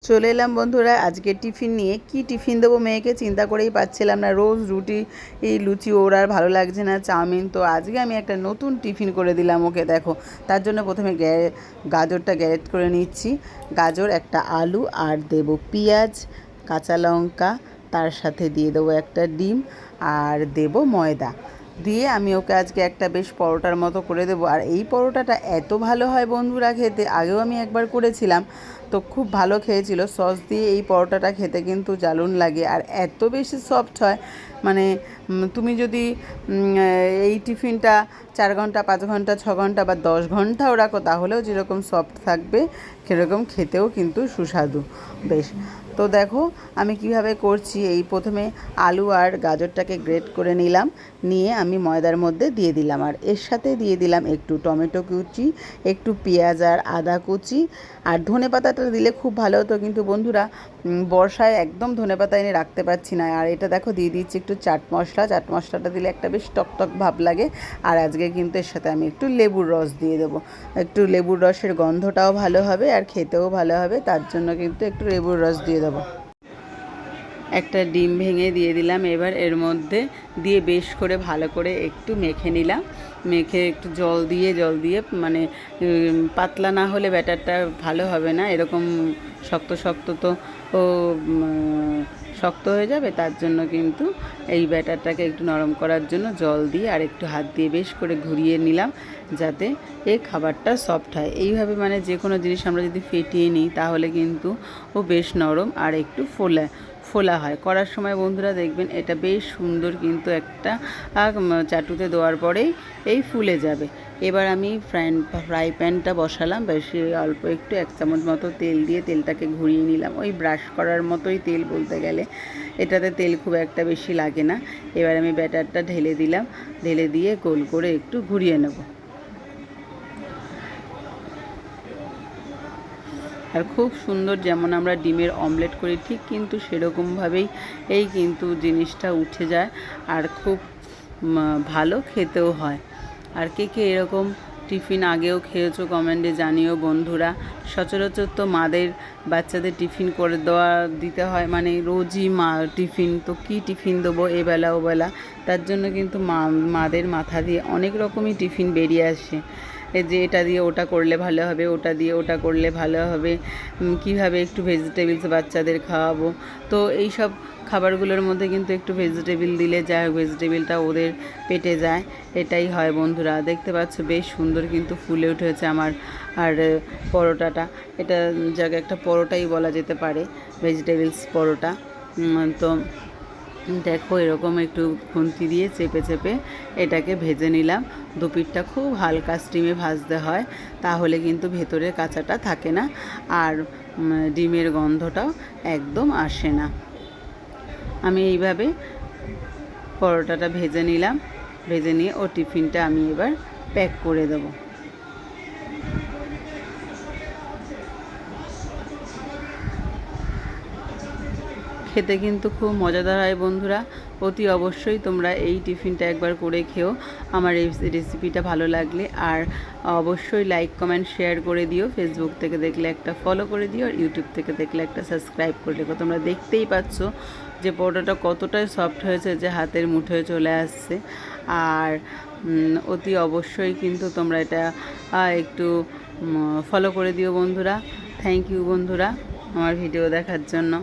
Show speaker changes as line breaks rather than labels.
চলে এলাম বন্ধুরা আজকে টিফিন নিয়ে। কি টিফিন দেবো মেয়েকে চিন্তা করেই পাচ্ছিলাম না। রোজ রুটি এই লুচি ওর আর ভালো লাগছে না, চাউমিন। তো আজকে আমি একটা নতুন টিফিন করে দিলাম ওকে। দেখো, তার জন্য প্রথমে গাজরটা গ্যারেট করে নিচ্ছি। গাজর, একটা আলু, আর দেবো পেঁয়াজ, কাঁচা লঙ্কা, তার সাথে দিয়ে দেবো একটা ডিম, আর দেবো ময়দা। দিয়ে আমি ওকে আজকে একটা বেশ পরোটার মতো করে দেবো। আর এই পরোটাটা এত ভালো হয় বন্ধুরা খেতে, আগেও আমি একবার করেছিলাম, তো খুব ভালো খেয়েছিল। সস দিয়ে এই পরোটাটা খেতে কিন্তু দারুণ লাগে, আর এত বেশি সফট হয়। মানে তুমি যদি এই টিফিনটা 4 ঘন্টা, 5 ঘন্টা, 6 ঘন্টা বা 10 ঘন্টাও রাখো, তাহলেও যেরকম সফট থাকবে সেরকম খেতেও কিন্তু সুস্বাদু বেশ। তো দেখো আমি কিভাবে করছি। এই প্রথমে আলু আর গাজরটাকে গ্রেট করে নিলাম, নিয়ে আমি ময়দার মধ্যে দিয়ে দিলাম, আর এর সাথে দিয়ে দিলাম একটু টমেটো কুচি, একটু পেঁয়াজ আর আদা কুচি, আর ধনেপাতাটা দিলে খুব ভালো হতো, কিন্তু বন্ধুরা বর্ষায় একদম ধনেপাতা এনে রাখতে পারছি না। আর এটা দেখো দিয়ে দিচ্ছি একটু চাট মশলা। চাট মশলাটা দিলে একটা বেশ টকটক ভাব লাগে। আর আজকে কিন্তু এর সাথে আমি একটু লেবুর রস দিয়ে দেবো। একটু লেবুর রসের গন্ধটাও ভালো হবে আর খেতেও ভালো হবে, তার জন্য কিন্তু একটু লেবুর রস দিয়ে দেবো। একটা ডিম ভেঙে দিয়ে দিলাম এবার এর মধ্যে, দিয়ে বেশ করে ভালো করে একটু মেখে নিলাম। মেখে একটু জল দিয়ে মানে পাতলা না হলে ব্যাটারটা ভালো হবে না। এরকম শক্ত শক্ত তো ও শক্ত হয়ে যাবে, তার জন্য কিন্তু এই ব্যাটারটাকে একটু নরম করার জন্য জল দিয়ে আর একটু হাত দিয়ে বেশ করে ঘুরিয়ে নিলাম, যাতে এই খাবারটা সফট হয়। এইভাবে মানে যে কোনো জিনিস আমরা যদি ফেটিয়ে নিই তাহলে কিন্তু ও বেশ নরম আর একটু ফোলা হয়। করার সময় বন্ধুরা দেখবেন এটা বেশ সুন্দর কিন্তু একটা চাটুতে দেওয়ার পরেই এই ফুলে যাবে। এবার আমি ফ্রাই প্যানটা বসালাম, বেশি অল্প একটু 1 চামচ মতো তেল দিয়ে তেলটাকে ঘুরিয়ে নিলাম। ওই ব্রাশ করার মতোই তেল বলতে গেলে, এটাতে তেল খুব একটা বেশি লাগে না। এবার আমি ব্যাটারটা ঢেলে দিলাম, ঢেলে দিয়ে গোল করে একটু ঘুরিয়ে নেব। আর খুব সুন্দর, যেমন আমরা ডিমের অমলেট করি ঠিক কিন্তু সেরকমভাবেই এই কিন্তু জিনিসটা উঠে যায়, আর খুব ভালো খেতেও হয়। আর কে কে এরকম টিফিন আগেও খেয়েছো কমেন্টে জানিও বন্ধুরা। সচরাচর তো মাদের বাচ্চাদের টিফিন করে দিতে হয়, মানে রোজই টিফিন, তো কী টিফিন দেবো এবেলা ওবেলা, তার জন্য কিন্তু মাদের মাথা দিয়ে অনেক রকমই টিফিন বেরিয়ে আসে। যে এটা দিয়ে ওটা করলে ভালো হবে, ওটা দিয়ে ওটা করলে ভালো হবে, কিভাবে একটু ভেজিটেবলস বাচ্চাদের খাওয়াবো। তো এই সব খাবারগুলোর মধ্যে কিন্তু একটু ভেজিটেবল দিলে যায়, ভেজিটেবলটা ওদের পেটে যায়। এটাই হয় বন্ধুরা। দেখতে পাচ্ছ বেশ সুন্দর কিন্তু ফুলে উঠেছে আমার আর পরোটাটা। এটা জায়গায় একটা পরোটাই বলা যেতে পারে, ভেজিটেবলস পরোটা। তো দেখো এরকম একটু খুন্তি দিয়ে চেপে চেপে এটাকে ভেজে নিলাম। দুপিঠটা খুব হালকা স্টিমে ভাজতে হয়, তাহলে কিন্তু ভেতরের কাঁচাটা থাকে না, আর ডিমের গন্ধটাও একদম আসে না। আমি এইভাবে পরোটাটা ভেজে নিলাম, ভেজে নিয়ে ও টিফিনটা আমি এবার প্যাক করে দেবো। খেতে কিন্তু খুব মজাদার হয় বন্ধুরা। অতি অবশ্যই তোমরা এই টিফিনটা একবার করে খেও। আমার এই রেসিপিটা ভালো লাগলে আর অবশ্যই লাইক কমেন্ট শেয়ার করে দিও। ফেসবুক থেকে দেখলে একটা ফলো করে দিও, আর ইউটিউব থেকে দেখলে একটা সাবস্ক্রাইব করে রেখো। তোমরা দেখতেই পাচ্ছ যে পরোটাটা কতটাই সফট হয়েছে, যে হাতের মুঠোয় চলে আসছে। আর অতি অবশ্যই কিন্তু তোমরা এটা একটু ফলো করে দিও বন্ধুরা। থ্যাংক ইউ বন্ধুরা আমার ভিডিও দেখার জন্য।